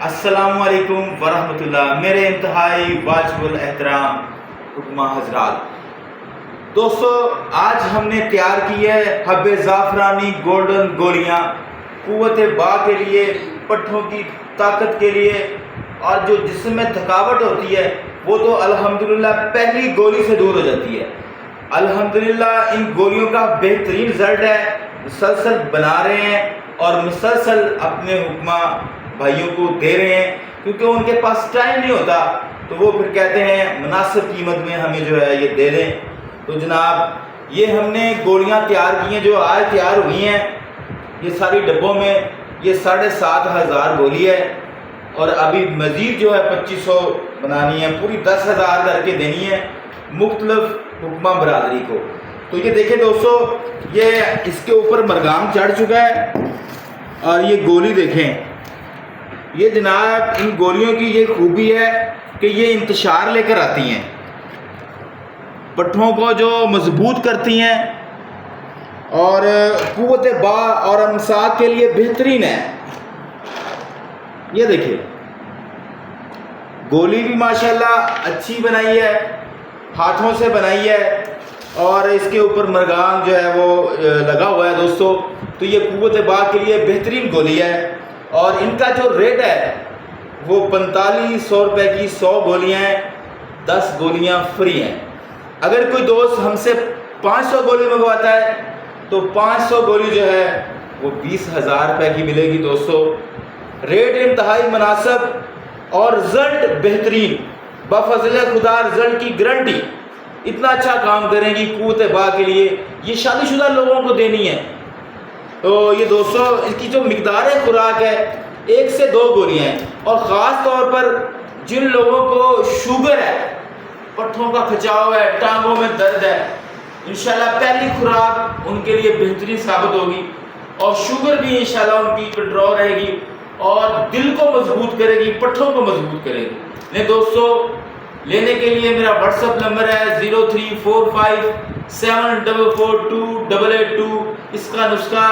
السلام علیکم ورحمۃ اللہ، میرے انتہائی واجب الاحترام حکمہ حضرات۔ دوستو، آج ہم نے تیار کی ہے حب زعفرانی گولڈن گولیاں، قوت با کے لیے، پٹھوں کی طاقت کے لیے، اور جو جسم میں تھکاوٹ ہوتی ہے وہ تو الحمدللہ پہلی گولی سے دور ہو جاتی ہے۔ الحمدللہ ان گولیوں کا بہترین رزلٹ ہے، مسلسل بنا رہے ہیں اور مسلسل اپنے حکمہ بھائیوں کو دے رہے ہیں، کیونکہ ان کے پاس ٹائم نہیں ہوتا تو وہ پھر کہتے ہیں مناسب قیمت میں ہمیں جو ہے یہ دے دیں۔ تو جناب یہ ہم نے گولیاں تیار کی ہیں جو آج تیار ہوئی ہیں، یہ ساری ڈبوں میں یہ 7,500 گولی ہے، اور ابھی مزید جو ہے 2500 بنانی ہے، پوری 10,000 کر کے دینی ہے مختلف حکمہ برادری کو۔ تو یہ دیکھیں دوستو، یہ اس کے اوپر مرغام چڑھ چکا ہے، اور یہ گولی دیکھیں، یہ جناب ان گولیوں کی یہ خوبی ہے کہ یہ انتشار لے کر آتی ہیں، پٹھوں کو جو مضبوط کرتی ہیں اور قوت با اور امساک کے لیے بہترین ہے۔ یہ دیکھیں گولی بھی ماشاءاللہ اچھی بنائی ہے، ہاتھوں سے بنائی ہے، اور اس کے اوپر مرغام جو ہے وہ لگا ہوا ہے دوستو۔ تو یہ قوت با کے لیے بہترین گولی ہے، اور ان کا جو ریٹ ہے وہ 4500 روپے کی 100 گولیاں ہیں، 10 گولیاں فری ہیں۔ اگر کوئی دوست ہم سے 500 گولی منگواتا ہے تو 500 گولی جو ہے وہ 20,000 روپے کی ملے گی دوستو۔ ریٹ انتہائی مناسب اور رزلٹ بہترین، بفضل خدا رزلٹ کی گارنٹی۔ اتنا اچھا کام کریں گی قوت با کے لیے، یہ شادی شدہ لوگوں کو دینی ہے۔ تو یہ دوستو اس کی جو مقدار خوراک ہے 1 سے 2 گولیاں ہیں، اور خاص طور پر جن لوگوں کو شوگر ہے، پٹھوں کا کھچاؤ ہے، ٹانگوں میں درد ہے، انشاءاللہ پہلی خوراک ان کے لیے بہترین ثابت ہوگی، اور شوگر بھی انشاءاللہ ان کی کنٹرول رہے گی، اور دل کو مضبوط کرے گی، پٹھوں کو مضبوط کرے گی۔ نہیں دوستو، لینے کے لیے میرا واٹس ایپ نمبر ہے 0345744282۔ اس کا نسخہ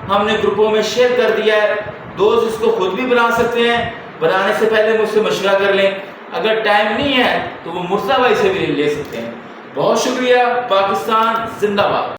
ہم نے گروپوں میں شیئر کر دیا ہے، دوست اس کو خود بھی بنا سکتے ہیں، بنانے سے پہلے مجھ سے مشورہ کر لیں، اگر ٹائم نہیں ہے تو وہ مرزا بھائی سے بھی لے سکتے ہیں۔ بہت شکریہ، پاکستان زندہ باد۔